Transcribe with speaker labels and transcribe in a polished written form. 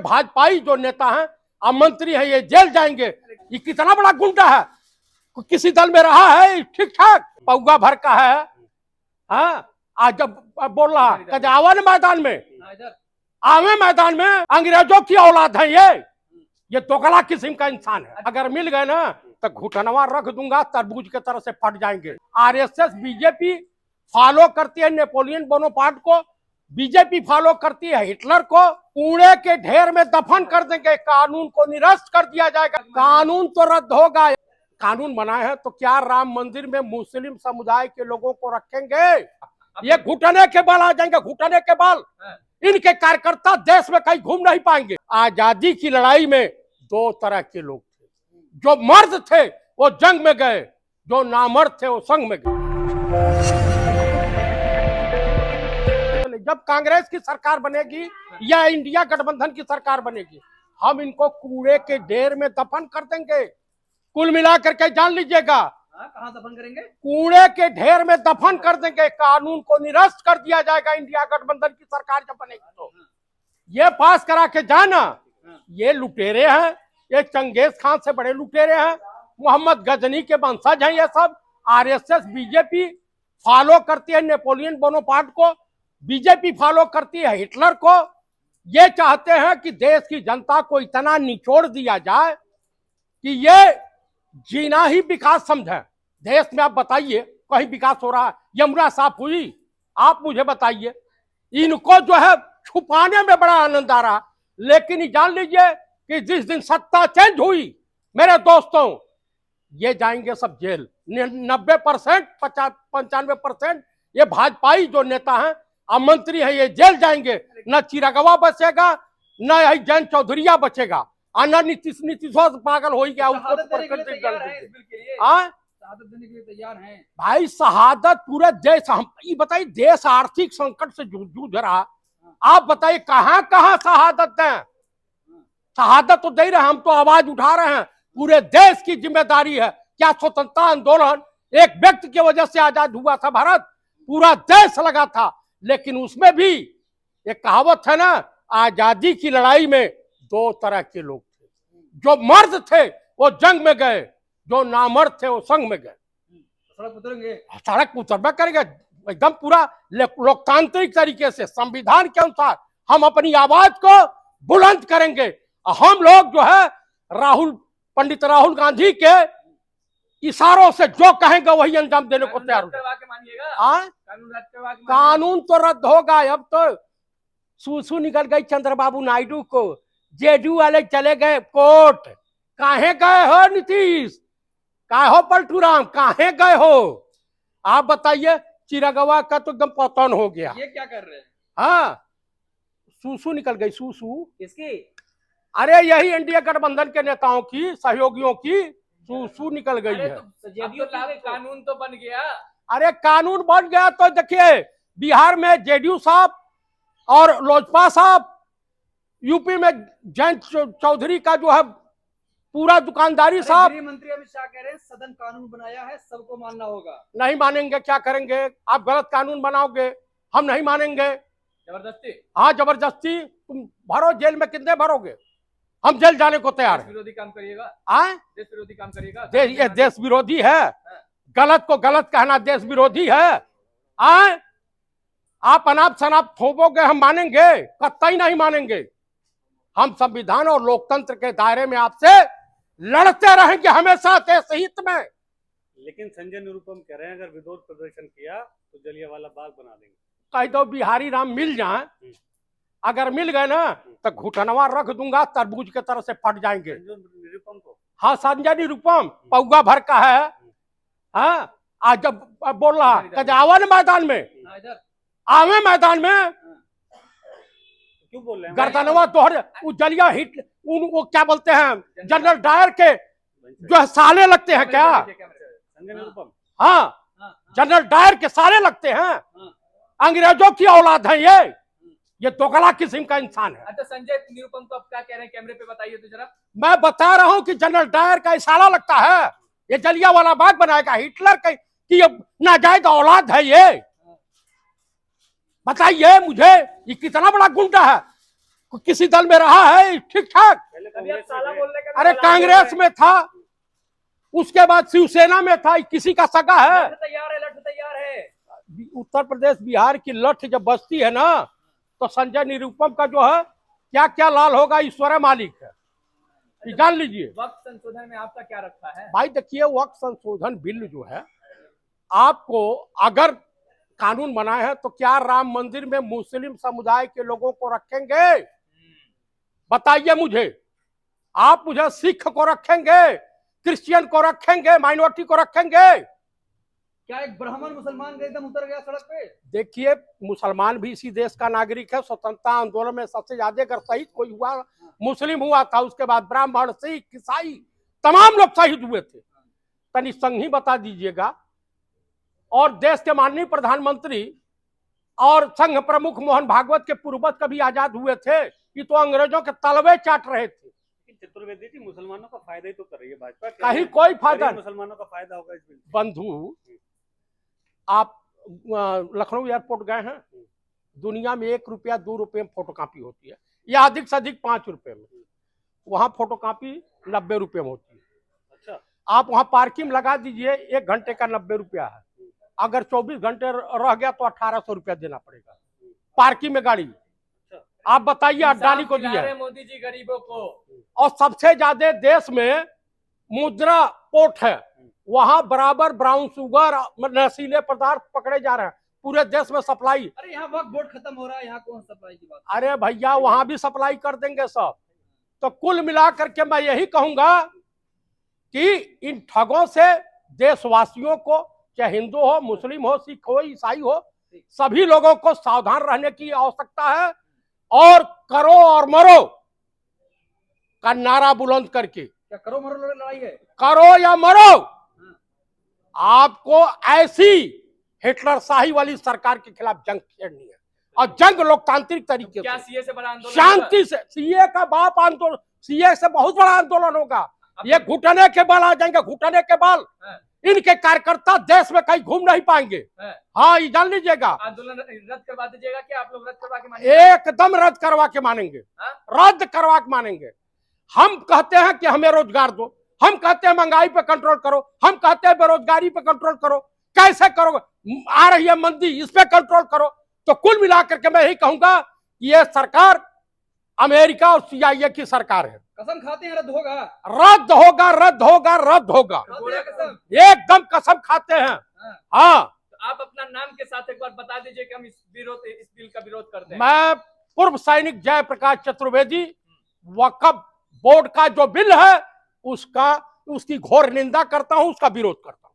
Speaker 1: भाजपाई जो नेता हैं अब मंत्री है, ये जेल जाएंगे। ये कितना बड़ा गुंडा है, किसी दल में रहा है ठीक ठाक, पौगा भर का है। हाँ, आज जब बोल रहा कद आवा न मैदान में, आवे मैदान में, अंग्रेजों की औलाद है ये दोगला किस्म का इंसान है। अगर मिल गए ना तो घुटनवा रख दूंगा, तरबूज के तरह से फट जाएंगे। आरएसएस बीजेपी फॉलो करती है नेपोलियन बोनापार्ट को, बीजेपी फॉलो करती है हिटलर को। कूड़े के ढेर में दफन कर देंगे, कानून को निरस्त कर दिया जाएगा। कानून तो रद्द होगा। कानून बनाए हैं तो क्या राम मंदिर में मुस्लिम समुदाय के लोगों को रखेंगे? ये घुटने के बल आ जाएंगे, घुटने के बल। इनके कार्यकर्ता देश में कहीं घूम नहीं पाएंगे। आजादी की लड़ाई में दो तरह के लोग थे, जो मर्द थे वो जंग में गए, जो नामर्द थे वो संग में गए। जब कांग्रेस की सरकार बनेगी या इंडिया गठबंधन की सरकार बनेगी, हम इनको कूड़े के ढेर में दफन कर देंगे। कुल मिलाकर के जान लीजिएगा,
Speaker 2: कहाँ दफन करेंगे?
Speaker 1: कूड़े के ढेर में दफन कर देंगे। कानून को निरस्त कर दिया जाएगा इंडिया गठबंधन की सरकार जब बनेगी तो। ये पास करा के जाना, ये लुटेरे हैं, ये चंगेज खान से बड़े लुटेरे हैं, मोहम्मद गजनी के वंशज हैं ये सब। आरएसएस बीजेपी फॉलो करती है नेपोलियन बोनापार्ट को, बीजेपी फॉलो करती है हिटलर को। ये चाहते हैं कि देश की जनता को इतना निचोड़ दिया जाए कि ये जीना ही विकास समझे। देश में आप बताइए कहीं विकास हो रहा है? यमुना साफ हुई? आप मुझे बताइए। इनको जो है छुपाने में बड़ा आनंद आ रहा, लेकिन जान लीजिए कि जिस दिन सत्ता चेंज हुई मेरे दोस्तों, ये जाएंगे सब जेल। 90% 95% ये भाजपाई जो नेता हैं अब मंत्री है, ये जेल जाएंगे। न चिरागवा बचेगा, न जैन चौधरीया बचेगा, और न नीतीश पागल हो गया उसको
Speaker 2: तैयार हैं
Speaker 1: भाई। शहादत पूरे देश, हम ये बताइए देश आर्थिक संकट से जूझ रहा, आप बताइए कहां कहां शहादत दें? शहादत तो दे रहे हैं, हम तो आवाज उठा रहे हैं। पूरे देश की जिम्मेदारी है। क्या स्वतंत्रता आंदोलन एक व्यक्ति की वजह से आजाद हुआ था भारत? पूरा देश लगा था, लेकिन उसमें भी एक कहावत है ना, आजादी की लड़ाई में दो तरह के लोग थे, जो मर्द थे वो जंग में गए, जो नामर्द थे वो संग में गए।
Speaker 2: सड़क उतरेंगे,
Speaker 1: सड़क उतरना करेंगे एकदम पूरा लोकतांत्रिक तरीके से, संविधान के अनुसार हम अपनी आवाज को बुलंद करेंगे। हम लोग जो है पंडित राहुल गांधी के इशारों से जो कहेंगे वही अंजाम देने को तैयार हो। कानून तो रद्द होगा। अब तो सूसू निकल गई चंद्रबाबू नायडू को, जेडीयू वाले चले गए कोर्ट। काहे गए हो नीतीश? काहे हो पलटूराम? काहे गए हो? आप बताइए। चिरागवा का तो एकदम पतन हो गया।
Speaker 2: ये क्या कर रहे हैं?
Speaker 1: हाँ, सूसू निकल गई। सूसू
Speaker 2: किसकी?
Speaker 1: अरे यही एनडीए गठबंधन के नेताओं की, सहयोगियों की सूसू निकल गई है।
Speaker 2: कानून तो बन गया।
Speaker 1: अरे कानून बन गया तो देखिए, बिहार में जेडीयू साहब और लोजपा साहब, यूपी में जयंत चौधरी का जो है पूरा दुकानदारी साहब।
Speaker 2: मंत्री अमित शाह कह रहे हैं सदन कानून बनाया है, सबको मानना होगा।
Speaker 1: नहीं मानेंगे, क्या करेंगे? आप गलत कानून बनाओगे, हम नहीं मानेंगे।
Speaker 2: जबरदस्ती?
Speaker 1: हाँ जबरदस्ती। तुम भरो, जेल में कितने भरोगे? हम जेल जाने को तैयार हैं।
Speaker 2: विरोधी काम करिएगा?
Speaker 1: देश
Speaker 2: विरोधी काम करिएगा?
Speaker 1: ये देश विरोधी है। गलत को गलत कहना देश विरोधी है। आप अनाप शनाप थोपोगे, हम मानेंगे? कतई नहीं मानेंगे। हम संविधान और लोकतंत्र के दायरे में आपसे लड़ते रहेंगे हमेशा देश हित में।
Speaker 3: लेकिन संजय निरुपम कह रहे हैं अगर विरोध प्रदर्शन किया तो जलियांवाला बाग बना देंगे।
Speaker 1: कह दो बिहारी राम मिल जाए, अगर मिल गए ना तो घुटनवा रख दूंगा, तरबूज के तरह से फट जाएंगे।
Speaker 3: निरुपम को?
Speaker 1: हाँ, संजय निरुपम पौगा भर का है। हाँ, आज जब बोल रहा कद आवा न मैदान में, आवे मैदान में,
Speaker 3: क्यों बोल रहे हैं?
Speaker 1: गर्दनवा तोहर जलिया हिट, वो क्या बोलते हैं, जनरल डायर के जो साले लगते हैं क्या?
Speaker 3: संजय निरुपम?
Speaker 1: हाँ, जनरल डायर के साले लगते हैं। अंग्रेजों की औलाद है ये दोगला किस्म का इंसान है।
Speaker 2: अच्छा, संजय निरुपम को अब क्या कह रहे हैं कैमरे पे बताइए तो जरा।
Speaker 1: मैं बता रहा हूं कि जनरल डायर का इशारा लगता है, ये जलियांवाला बाग बनाएगा। हिटलर की नाजायज औलाद है ये। बताइए मुझे, ये कितना बड़ा गुंडा है, किसी दल में रहा है ठीक ठाक?
Speaker 3: पहले
Speaker 2: अभी आप
Speaker 3: कांग्रेस
Speaker 2: साला
Speaker 3: में
Speaker 2: बोलने का भी
Speaker 1: अरे
Speaker 2: सलाह
Speaker 1: कांग्रेस
Speaker 2: दे
Speaker 1: में था, उसके बाद शिवसेना में था, किसी का सगा
Speaker 2: रहे हैं।
Speaker 1: है?
Speaker 2: लठ तैयार है, लठ तैयार है।
Speaker 1: उत्तर प्रदेश बिहार की लठ जब बचती है ना, तो संजय निरुपम का जो है क्या क्या लाल होगा ईश्वर मालिक है, ये जान लीजिए।
Speaker 2: वक्त संशोधन में आपका क्या रखा है?
Speaker 1: भाई देखिए, वक्त संशोधन बिल जो है, आपको अगर कानून बनाए हैं तो क्या राम मंदिर में मुस्लिम समुदाय के लोगों को रखेंगे? बताइए मुझे। आप मुझे सिख को रखेंगे, क्रिश्चियन को रखेंगे, माइनॉरिटी को रखेंगे?
Speaker 2: क्या एक ब्राह्मण मुसलमान का एकदम उतर गया सड़क पे?
Speaker 1: देखिए, मुसलमान भी इसी देश का नागरिक है। स्वतंत्रता आंदोलन में सबसे ज्यादा अगर शहीद कोई हुआ, मुस्लिम हुआ था, उसके बाद ब्राह्मण, सिख, ईसाई तमाम लोग शहीद हुए थे। तनि संघ ही बता दीजिएगा। और देश के माननीय प्रधानमंत्री और संघ प्रमुख मोहन भागवत के पूर्वज कभी आजाद हुए थे? ये तो अंग्रेजों के तलवे चाट रहे थे।
Speaker 3: चतुर्वेदी जी, मुसलमानों का फायदा ही तो कर रही है भाजपा।
Speaker 1: कहीं कोई फायदा
Speaker 3: गरीब
Speaker 1: नहीं।
Speaker 3: मुसलमानों का फायदा होगा इस बिल से।
Speaker 1: बंधु, आप लखनऊ एयरपोर्ट गए हैं? दुनिया में 1 रुपया 2 रुपये में फोटोकॉपी होती है, या अधिक से अधिक 5 रुपए में। वहां फोटोकॉपी 90 रुपये में होती है।
Speaker 3: अच्छा,
Speaker 1: आप वहां पार्किंग लगा दीजिए, 1 घंटे का 90 रुपया है। अगर 24 घंटे रह गया तो 1800 रुपया देना पड़ेगा पार्किंग में गाड़ी। आप बताइए, अडानी को दिया है।
Speaker 2: मोदी जी गरीबों को।
Speaker 1: और सबसे ज्यादा देश में मुद्रा पोर्ट है, वहां बराबर ब्राउन शुगर, नशीले पदार्थ पकड़े जा रहे हैं। पूरे देश में सप्लाई।
Speaker 2: अरे यहाँ वक्त बोर्ड खत्म हो रहा है, यहाँ कौन सप्लाई की बात?
Speaker 1: अरे भैया, वहां भी सप्लाई कर देंगे सब। तो कुल मिलाकर के मैं यही कहूंगा कि इन ठगों से देशवासियों को, चाहे हिंदू हो, मुस्लिम हो, सिख हो, ईसाई हो, सभी लोगों को सावधान रहने की आवश्यकता है। और करो और मरो का नारा बुलंद करके,
Speaker 2: क्या करो मरो लड़ाई है?
Speaker 1: करो या मरो, आपको ऐसी हिटलर शाही वाली सरकार के खिलाफ जंग छेड़नी है। और जंग लोकतांत्रिक तरीके
Speaker 2: क्या
Speaker 1: से,
Speaker 2: सीए से बड़ा आंदोलन
Speaker 1: शांति से। सीए का बाप आंदोलन, सीए से बहुत बड़ा आंदोलन होगा। ये घुटने के बल आ जाएंगे, घुटने के बल। इनके कार्यकर्ता देश में कहीं घूम नहीं पाएंगे। हाँ, ये जान लीजिएगा।
Speaker 2: आंदोलन रद्द करवा दीजिएगा कि आप लोग रद्द करवा के मानेंगे?
Speaker 1: एकदम रद्द करवा के मानेंगे, रद्द करवा के मानेंगे। हम कहते हैं कि हमें रोजगार दो, हम कहते हैं महंगाई पे कंट्रोल करो, हम कहते हैं बेरोजगारी पे कंट्रोल करो। कैसे करोगे? आ रही है मंदी, इस पे कंट्रोल करो। तो कुल मिलाकर के मैं यही कहूंगा कि ये सरकार अमेरिका और सीआईए की सरकार है।
Speaker 2: कसम खाते हैं रद्द होगा?
Speaker 1: रद्द होगा, रद्द होगा, रद्द होगा।
Speaker 2: कसम?
Speaker 1: एकदम कसम खाते हैं। हाँ,
Speaker 2: तो आप अपना नाम के साथ एक बार बता दीजिए कि हम इस बिल का विरोध करते हैं।
Speaker 1: मैं पूर्व सैनिक जयप्रकाश चतुर्वेदी वक्फ बोर्ड का जो बिल है उसकी घोर निंदा करता हूं, उसका विरोध करता हूं।